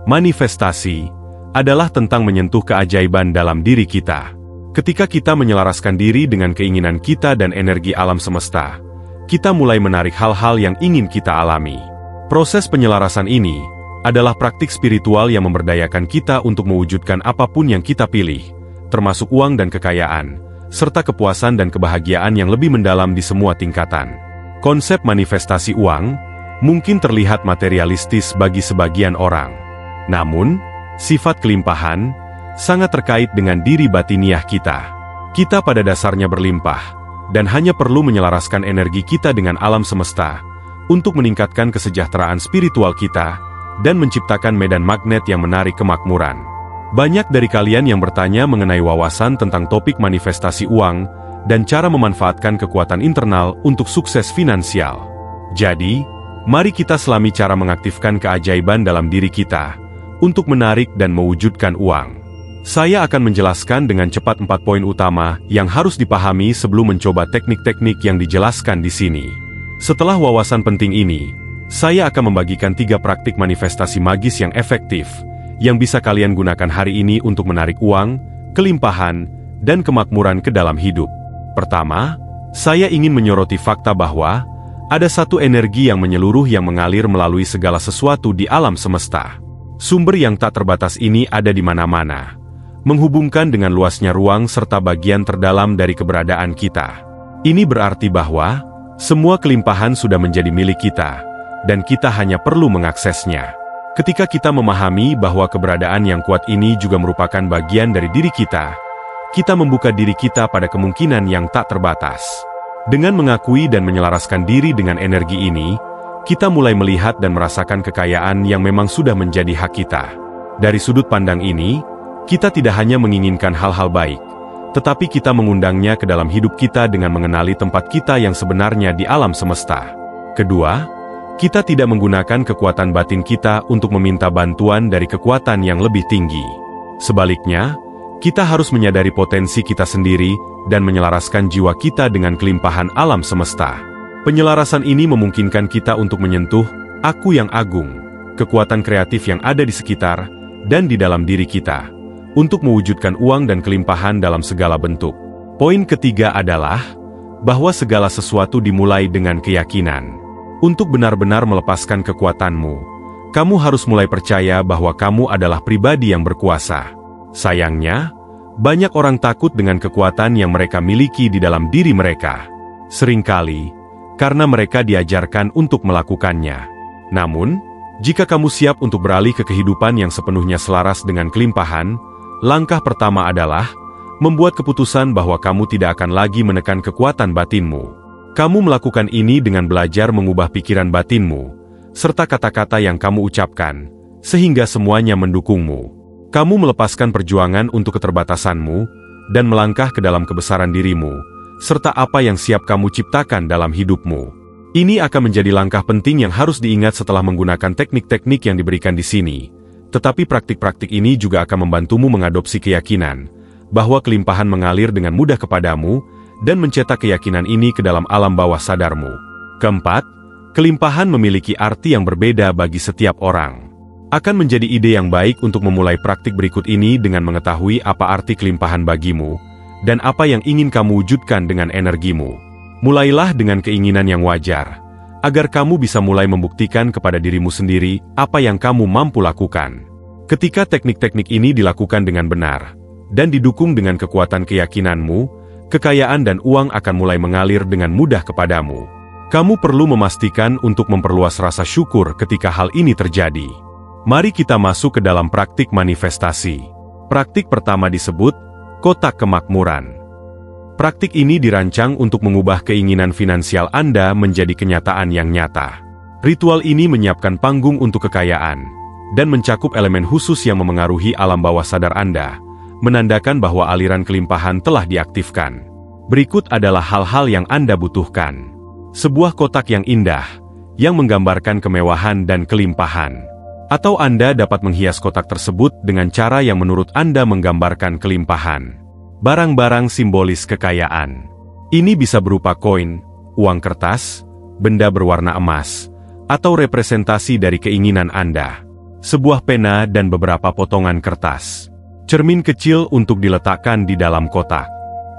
Manifestasi adalah tentang menyentuh keajaiban dalam diri kita. Ketika kita menyelaraskan diri dengan keinginan kita dan energi alam semesta, kita mulai menarik hal-hal yang ingin kita alami. Proses penyelarasan ini adalah praktik spiritual yang memberdayakan kita untuk mewujudkan apapun yang kita pilih, termasuk uang dan kekayaan, serta kepuasan dan kebahagiaan yang lebih mendalam di semua tingkatan. Konsep manifestasi uang mungkin terlihat materialistis bagi sebagian orang. Namun, sifat kelimpahan sangat terkait dengan diri batiniah kita. Kita pada dasarnya berlimpah, dan hanya perlu menyelaraskan energi kita dengan alam semesta untuk meningkatkan kesejahteraan spiritual kita dan menciptakan medan magnet yang menarik kemakmuran. Banyak dari kalian yang bertanya mengenai wawasan tentang topik manifestasi uang dan cara memanfaatkan kekuatan internal untuk sukses finansial. Jadi, mari kita selami cara mengaktifkan keajaiban dalam diri kita untuk menarik dan mewujudkan uang. Saya akan menjelaskan dengan cepat 4 poin utama yang harus dipahami sebelum mencoba teknik-teknik yang dijelaskan di sini. Setelah wawasan penting ini, saya akan membagikan 3 praktik manifestasi magis yang efektif, yang bisa kalian gunakan hari ini untuk menarik uang, kelimpahan, dan kemakmuran ke dalam hidup. Pertama, saya ingin menyoroti fakta bahwa ada satu energi yang menyeluruh yang mengalir melalui segala sesuatu di alam semesta. Sumber yang tak terbatas ini ada di mana-mana, menghubungkan dengan luasnya ruang serta bagian terdalam dari keberadaan kita. Ini berarti bahwa semua kelimpahan sudah menjadi milik kita, dan kita hanya perlu mengaksesnya. Ketika kita memahami bahwa keberadaan yang kuat ini juga merupakan bagian dari diri kita membuka diri kita pada kemungkinan yang tak terbatas. Dengan mengakui dan menyelaraskan diri dengan energi ini, kita mulai melihat dan merasakan kekayaan yang memang sudah menjadi hak kita. Dari sudut pandang ini, kita tidak hanya menginginkan hal-hal baik, tetapi kita mengundangnya ke dalam hidup kita dengan mengenali tempat kita yang sebenarnya di alam semesta. Kedua, kita tidak menggunakan kekuatan batin kita untuk meminta bantuan dari kekuatan yang lebih tinggi. Sebaliknya, kita harus menyadari potensi kita sendiri dan menyelaraskan jiwa kita dengan kelimpahan alam semesta. Penyelarasan ini memungkinkan kita untuk menyentuh Aku yang Agung, kekuatan kreatif yang ada di sekitar dan di dalam diri kita, untuk mewujudkan uang dan kelimpahan dalam segala bentuk. Poin ketiga adalah bahwa segala sesuatu dimulai dengan keyakinan. Untuk benar-benar melepaskan kekuatanmu, kamu harus mulai percaya bahwa kamu adalah pribadi yang berkuasa. Sayangnya, banyak orang takut dengan kekuatan yang mereka miliki di dalam diri mereka. Seringkali, karena mereka diajarkan untuk melakukannya. Namun, jika kamu siap untuk beralih ke kehidupan yang sepenuhnya selaras dengan kelimpahan, langkah pertama adalah membuat keputusan bahwa kamu tidak akan lagi menekan kekuatan batinmu. Kamu melakukan ini dengan belajar mengubah pikiran batinmu, serta kata-kata yang kamu ucapkan, sehingga semuanya mendukungmu. Kamu melepaskan perjuangan untuk keterbatasanmu, dan melangkah ke dalam kebesaran dirimu, serta apa yang siap kamu ciptakan dalam hidupmu. Ini akan menjadi langkah penting yang harus diingat setelah menggunakan teknik-teknik yang diberikan di sini. Tetapi praktik-praktik ini juga akan membantumu mengadopsi keyakinan bahwa kelimpahan mengalir dengan mudah kepadamu dan mencetak keyakinan ini ke dalam alam bawah sadarmu. Keempat, kelimpahan memiliki arti yang berbeda bagi setiap orang. Akan menjadi ide yang baik untuk memulai praktik berikut ini dengan mengetahui apa arti kelimpahan bagimu dan apa yang ingin kamu wujudkan dengan energimu. Mulailah dengan keinginan yang wajar, agar kamu bisa mulai membuktikan kepada dirimu sendiri apa yang kamu mampu lakukan. Ketika teknik-teknik ini dilakukan dengan benar, dan didukung dengan kekuatan keyakinanmu, kekayaan dan uang akan mulai mengalir dengan mudah kepadamu. Kamu perlu memastikan untuk memperluas rasa syukur ketika hal ini terjadi. Mari kita masuk ke dalam praktik manifestasi. Praktik pertama disebut kotak kemakmuran. Praktik ini dirancang untuk mengubah keinginan finansial Anda menjadi kenyataan yang nyata. Ritual ini menyiapkan panggung untuk kekayaan, dan mencakup elemen khusus yang memengaruhi alam bawah sadar Anda, menandakan bahwa aliran kelimpahan telah diaktifkan. Berikut adalah hal-hal yang Anda butuhkan. Sebuah kotak yang indah, yang menggambarkan kemewahan dan kelimpahan. Atau Anda dapat menghias kotak tersebut dengan cara yang menurut Anda menggambarkan kelimpahan. Barang-barang simbolis kekayaan. Ini bisa berupa koin, uang kertas, benda berwarna emas, atau representasi dari keinginan Anda. sebuah pena dan beberapa potongan kertas. Cermin kecil untuk diletakkan di dalam kotak.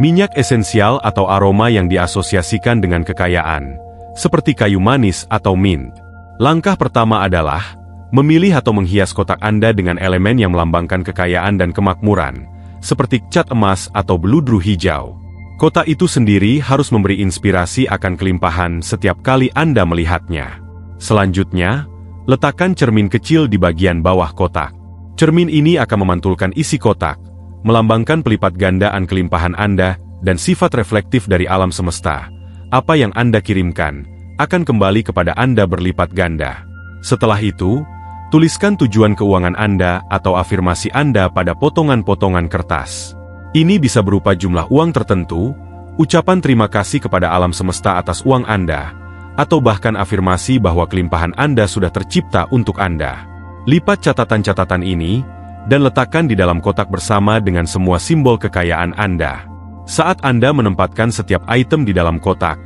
Minyak esensial atau aroma yang diasosiasikan dengan kekayaan, seperti kayu manis atau mint. Langkah pertama adalah memilih atau menghias kotak Anda dengan elemen yang melambangkan kekayaan dan kemakmuran, seperti cat emas atau beludru hijau. Kotak itu sendiri harus memberi inspirasi akan kelimpahan setiap kali Anda melihatnya. Selanjutnya, letakkan cermin kecil di bagian bawah kotak. Cermin ini akan memantulkan isi kotak, melambangkan pelipat gandaan kelimpahan Anda dan sifat reflektif dari alam semesta. Apa yang Anda kirimkan akan kembali kepada Anda berlipat ganda. Setelah itu, tuliskan tujuan keuangan Anda atau afirmasi Anda pada potongan-potongan kertas. Ini bisa berupa jumlah uang tertentu, ucapan terima kasih kepada alam semesta atas uang Anda, atau bahkan afirmasi bahwa kelimpahan Anda sudah tercipta untuk Anda. Lipat catatan-catatan ini, dan letakkan di dalam kotak bersama dengan semua simbol kekayaan Anda. Saat Anda menempatkan setiap item di dalam kotak,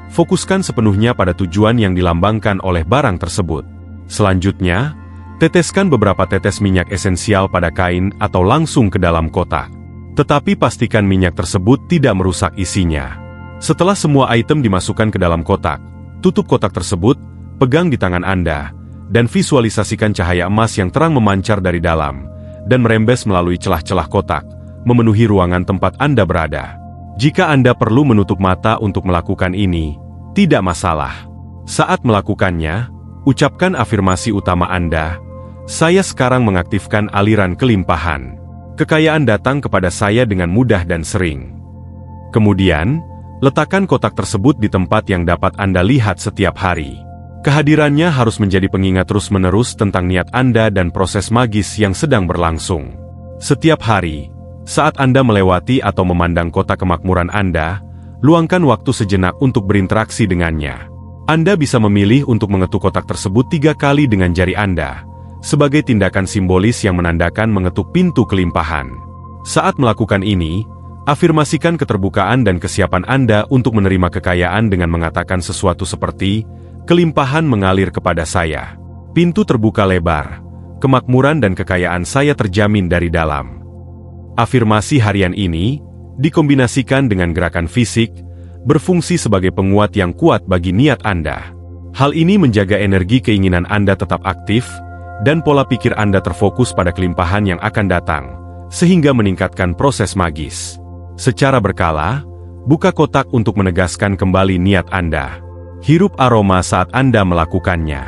fokuskan sepenuhnya pada tujuan yang dilambangkan oleh barang tersebut. Selanjutnya, teteskan beberapa tetes minyak esensial pada kain atau langsung ke dalam kotak. Tetapi pastikan minyak tersebut tidak merusak isinya. Setelah semua item dimasukkan ke dalam kotak, tutup kotak tersebut, pegang di tangan Anda, dan visualisasikan cahaya emas yang terang memancar dari dalam, dan merembes melalui celah-celah kotak, memenuhi ruangan tempat Anda berada. Jika Anda perlu menutup mata untuk melakukan ini, tidak masalah. Saat melakukannya, ucapkan afirmasi utama Anda, "Saya sekarang mengaktifkan aliran kelimpahan. Kekayaan datang kepada saya dengan mudah dan sering." Kemudian, letakkan kotak tersebut di tempat yang dapat Anda lihat setiap hari. Kehadirannya harus menjadi pengingat terus-menerus tentang niat Anda dan proses magis yang sedang berlangsung. Setiap hari, saat Anda melewati atau memandang kotak kemakmuran Anda, luangkan waktu sejenak untuk berinteraksi dengannya. Anda bisa memilih untuk mengetuk kotak tersebut 3 kali dengan jari Anda, sebagai tindakan simbolis yang menandakan mengetuk pintu kelimpahan. Saat melakukan ini, afirmasikan keterbukaan dan kesiapan Anda untuk menerima kekayaan dengan mengatakan sesuatu seperti, "Kelimpahan mengalir kepada saya. Pintu terbuka lebar. Kemakmuran dan kekayaan saya terjamin dari dalam." Afirmasi harian ini dikombinasikan dengan gerakan fisik, berfungsi sebagai penguat yang kuat bagi niat Anda. Hal ini menjaga energi keinginan Anda tetap aktif, dan pola pikir Anda terfokus pada kelimpahan yang akan datang, sehingga meningkatkan proses magis. Secara berkala, buka kotak untuk menegaskan kembali niat Anda. Hirup aroma saat Anda melakukannya.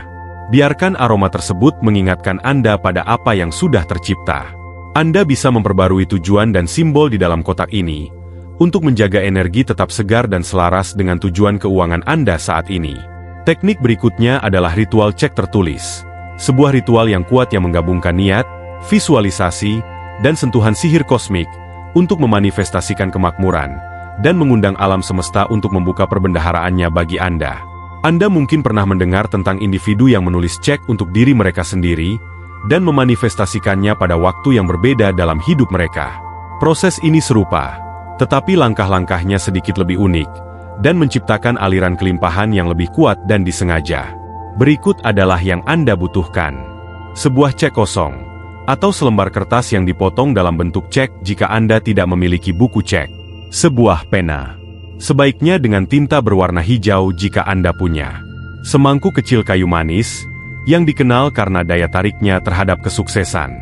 Biarkan aroma tersebut mengingatkan Anda pada apa yang sudah tercipta. Anda bisa memperbarui tujuan dan simbol di dalam kotak ini, untuk menjaga energi tetap segar dan selaras dengan tujuan keuangan Anda saat ini. Teknik berikutnya adalah ritual cek tertulis. Sebuah ritual yang kuat yang menggabungkan niat, visualisasi, dan sentuhan sihir kosmik, untuk memanifestasikan kemakmuran, dan mengundang alam semesta untuk membuka perbendaharaannya bagi Anda. Anda mungkin pernah mendengar tentang individu yang menulis cek untuk diri mereka sendiri, dan memanifestasikannya pada waktu yang berbeda dalam hidup mereka. Proses ini serupa, tetapi langkah-langkahnya sedikit lebih unik, dan menciptakan aliran kelimpahan yang lebih kuat dan disengaja. Berikut adalah yang Anda butuhkan. Sebuah cek kosong, atau selembar kertas yang dipotong dalam bentuk cek jika Anda tidak memiliki buku cek. Sebuah pena. Sebaiknya dengan tinta berwarna hijau jika Anda punya. Semangkuk kecil kayu manis, yang dikenal karena daya tariknya terhadap kesuksesan.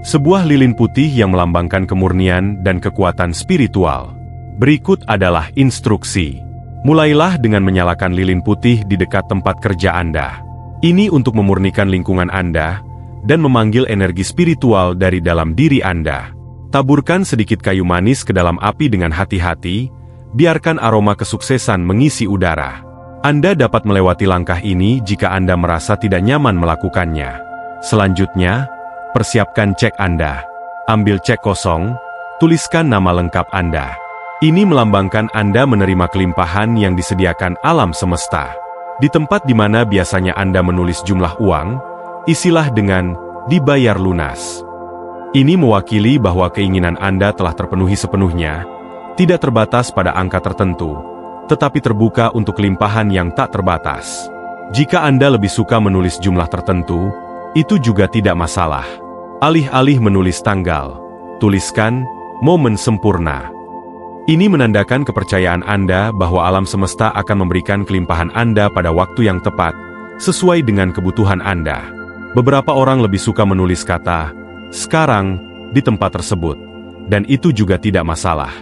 Sebuah lilin putih yang melambangkan kemurnian dan kekuatan spiritual. Berikut adalah instruksi. Mulailah dengan menyalakan lilin putih di dekat tempat kerja Anda. Ini untuk memurnikan lingkungan Anda, dan memanggil energi spiritual dari dalam diri Anda. Taburkan sedikit kayu manis ke dalam api dengan hati-hati, biarkan aroma kesuksesan mengisi udara. Anda dapat melewati langkah ini jika Anda merasa tidak nyaman melakukannya. Selanjutnya, persiapkan cek Anda. Ambil cek kosong, tuliskan nama lengkap Anda. Ini melambangkan Anda menerima kelimpahan yang disediakan alam semesta. Di tempat di mana biasanya Anda menulis jumlah uang, isilah dengan "dibayar lunas". Ini mewakili bahwa keinginan Anda telah terpenuhi sepenuhnya, tidak terbatas pada angka tertentu, tetapi terbuka untuk kelimpahan yang tak terbatas. Jika Anda lebih suka menulis jumlah tertentu, Itu juga tidak masalah. Alih-alih menulis tanggal, tuliskan momen sempurna. Ini menandakan kepercayaan Anda bahwa alam semesta akan memberikan kelimpahan Anda pada waktu yang tepat, sesuai dengan kebutuhan Anda. Beberapa orang lebih suka menulis kata "sekarang" di tempat tersebut, dan itu juga tidak masalah.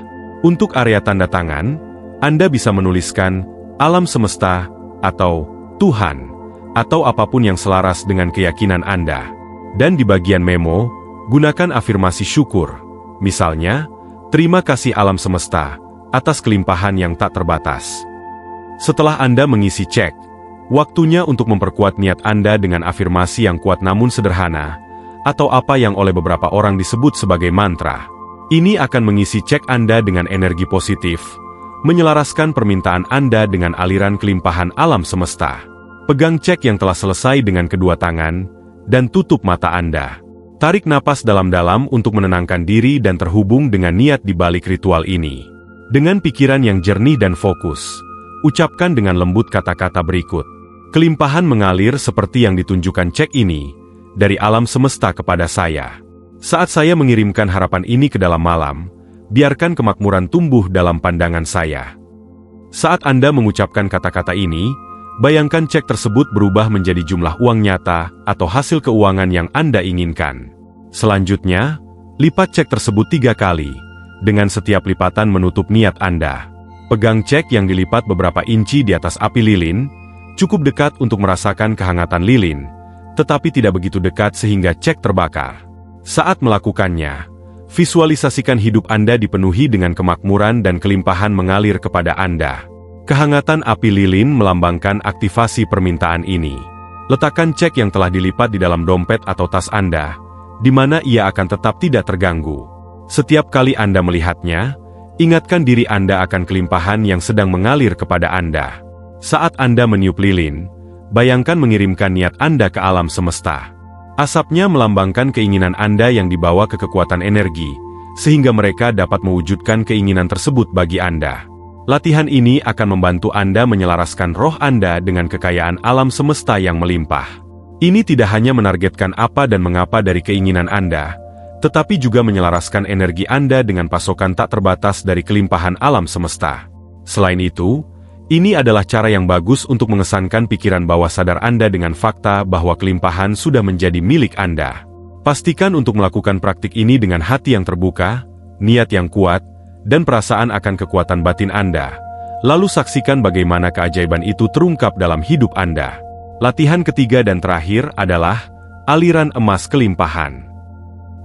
Untuk area tanda tangan, Anda bisa menuliskan alam semesta atau Tuhan, atau apapun yang selaras dengan keyakinan Anda. Dan di bagian memo, gunakan afirmasi syukur. Misalnya, terima kasih alam semesta atas kelimpahan yang tak terbatas. Setelah Anda mengisi cek, waktunya untuk memperkuat niat Anda dengan afirmasi yang kuat namun sederhana, atau apa yang oleh beberapa orang disebut sebagai mantra. Ini akan mengisi cek Anda dengan energi positif, menyelaraskan permintaan Anda dengan aliran kelimpahan alam semesta. Pegang cek yang telah selesai dengan kedua tangan, dan tutup mata Anda. Tarik napas dalam-dalam untuk menenangkan diri dan terhubung dengan niat di balik ritual ini. Dengan pikiran yang jernih dan fokus, ucapkan dengan lembut kata-kata berikut. Kelimpahan mengalir seperti yang ditunjukkan cek ini, dari alam semesta kepada saya. Saat saya mengirimkan harapan ini ke dalam malam, biarkan kemakmuran tumbuh dalam pandangan saya. Saat Anda mengucapkan kata-kata ini, bayangkan cek tersebut berubah menjadi jumlah uang nyata atau hasil keuangan yang Anda inginkan. Selanjutnya, lipat cek tersebut 3 kali, dengan setiap lipatan menutup niat Anda. Pegang cek yang dilipat beberapa inci di atas api lilin, cukup dekat untuk merasakan kehangatan lilin, tetapi tidak begitu dekat sehingga cek terbakar. Saat melakukannya, visualisasikan hidup Anda dipenuhi dengan kemakmuran dan kelimpahan mengalir kepada Anda. Kehangatan api lilin melambangkan aktivasi permintaan ini. Letakkan cek yang telah dilipat di dalam dompet atau tas Anda, di mana ia akan tetap tidak terganggu. Setiap kali Anda melihatnya, ingatkan diri Anda akan kelimpahan yang sedang mengalir kepada Anda. Saat Anda meniup lilin, bayangkan mengirimkan niat Anda ke alam semesta. Asapnya melambangkan keinginan Anda yang dibawa ke kekuatan energi, sehingga mereka dapat mewujudkan keinginan tersebut bagi Anda. Latihan ini akan membantu Anda menyelaraskan roh Anda dengan kekayaan alam semesta yang melimpah. Ini tidak hanya menargetkan apa dan mengapa dari keinginan Anda, tetapi juga menyelaraskan energi Anda dengan pasokan tak terbatas dari kelimpahan alam semesta. Selain itu, ini adalah cara yang bagus untuk mengesankan pikiran bawah sadar Anda dengan fakta bahwa kelimpahan sudah menjadi milik Anda. Pastikan untuk melakukan praktik ini dengan hati yang terbuka, niat yang kuat, dan perasaan akan kekuatan batin Anda. Lalu saksikan bagaimana keajaiban itu terungkap dalam hidup Anda. Latihan ketiga dan terakhir adalah aliran emas kelimpahan.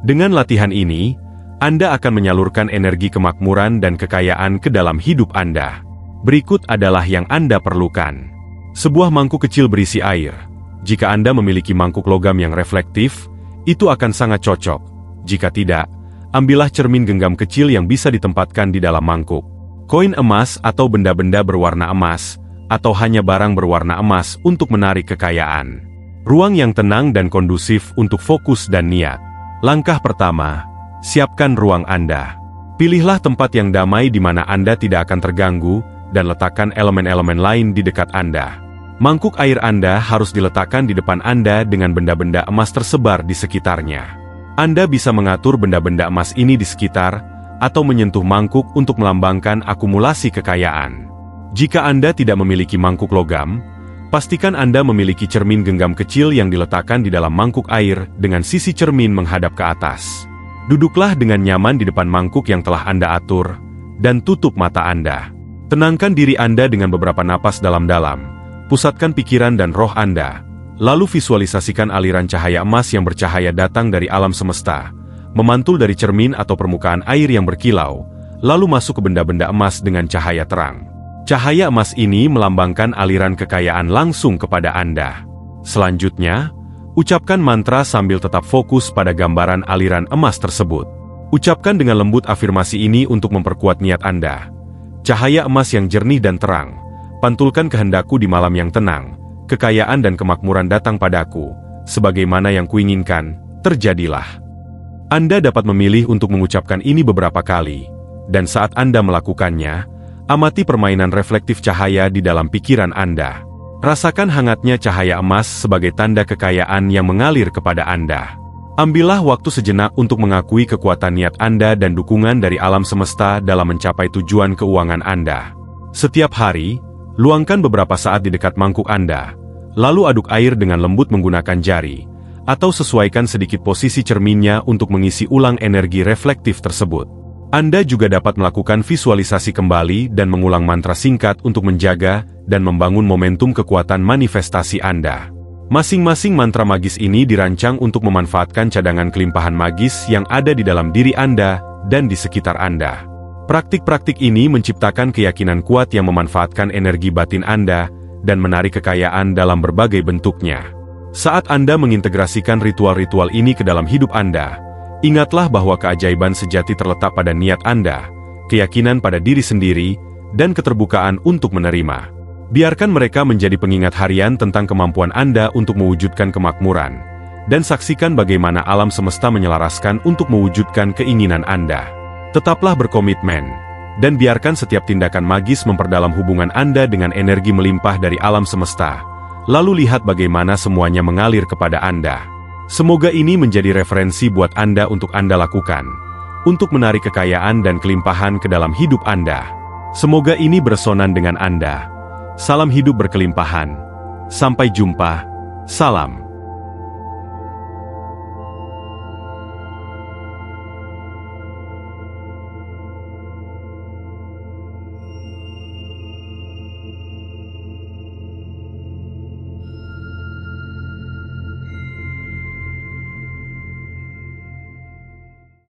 Dengan latihan ini, Anda akan menyalurkan energi kemakmuran dan kekayaan ke dalam hidup Anda. Berikut adalah yang Anda perlukan. Sebuah mangkuk kecil berisi air. Jika Anda memiliki mangkuk logam yang reflektif, itu akan sangat cocok. Jika tidak, ambillah cermin genggam kecil yang bisa ditempatkan di dalam mangkuk. Koin emas atau benda-benda berwarna emas, atau hanya barang berwarna emas untuk menarik kekayaan. Ruang yang tenang dan kondusif untuk fokus dan niat. Langkah pertama, siapkan ruang Anda. Pilihlah tempat yang damai di mana Anda tidak akan terganggu, dan letakkan elemen-elemen lain di dekat Anda. Mangkuk air Anda harus diletakkan di depan Anda dengan benda-benda emas tersebar di sekitarnya. Anda bisa mengatur benda-benda emas ini di sekitar, atau menyentuh mangkuk untuk melambangkan akumulasi kekayaan. Jika Anda tidak memiliki mangkuk logam, pastikan Anda memiliki cermin genggam kecil yang diletakkan di dalam mangkuk air dengan sisi cermin menghadap ke atas. Duduklah dengan nyaman di depan mangkuk yang telah Anda atur, dan tutup mata Anda. Tenangkan diri Anda dengan beberapa napas dalam-dalam, pusatkan pikiran dan roh Anda, lalu visualisasikan aliran cahaya emas yang bercahaya datang dari alam semesta, memantul dari cermin atau permukaan air yang berkilau, lalu masuk ke benda-benda emas dengan cahaya terang. Cahaya emas ini melambangkan aliran kekayaan langsung kepada Anda. Selanjutnya, ucapkan mantra sambil tetap fokus pada gambaran aliran emas tersebut. Ucapkan dengan lembut afirmasi ini untuk memperkuat niat Anda. Cahaya emas yang jernih dan terang, pantulkan kehendakku di malam yang tenang, kekayaan dan kemakmuran datang padaku, sebagaimana yang kuinginkan, terjadilah. Anda dapat memilih untuk mengucapkan ini beberapa kali, dan saat Anda melakukannya, amati permainan reflektif cahaya di dalam pikiran Anda. Rasakan hangatnya cahaya emas sebagai tanda kekayaan yang mengalir kepada Anda. Ambillah waktu sejenak untuk mengakui kekuatan niat Anda dan dukungan dari alam semesta dalam mencapai tujuan keuangan Anda. Setiap hari, luangkan beberapa saat di dekat mangkuk Anda, lalu aduk air dengan lembut menggunakan jari, atau sesuaikan sedikit posisi cerminnya untuk mengisi ulang energi reflektif tersebut. Anda juga dapat melakukan visualisasi kembali dan mengulang mantra singkat untuk menjaga dan membangun momentum kekuatan manifestasi Anda. Masing-masing mantra magis ini dirancang untuk memanfaatkan cadangan kelimpahan magis yang ada di dalam diri Anda dan di sekitar Anda. Praktik-praktik ini menciptakan keyakinan kuat yang memanfaatkan energi batin Anda dan menarik kekayaan dalam berbagai bentuknya. Saat Anda mengintegrasikan ritual-ritual ini ke dalam hidup Anda, ingatlah bahwa keajaiban sejati terletak pada niat Anda, keyakinan pada diri sendiri, dan keterbukaan untuk menerima. Biarkan mereka menjadi pengingat harian tentang kemampuan Anda untuk mewujudkan kemakmuran, dan saksikan bagaimana alam semesta menyelaraskan untuk mewujudkan keinginan Anda. Tetaplah berkomitmen, dan biarkan setiap tindakan magis memperdalam hubungan Anda dengan energi melimpah dari alam semesta, lalu lihat bagaimana semuanya mengalir kepada Anda. Semoga ini menjadi referensi buat Anda untuk Anda lakukan, untuk menarik kekayaan dan kelimpahan ke dalam hidup Anda. Semoga ini bersonan dengan Anda. Salam hidup berkelimpahan. Sampai jumpa. Salam.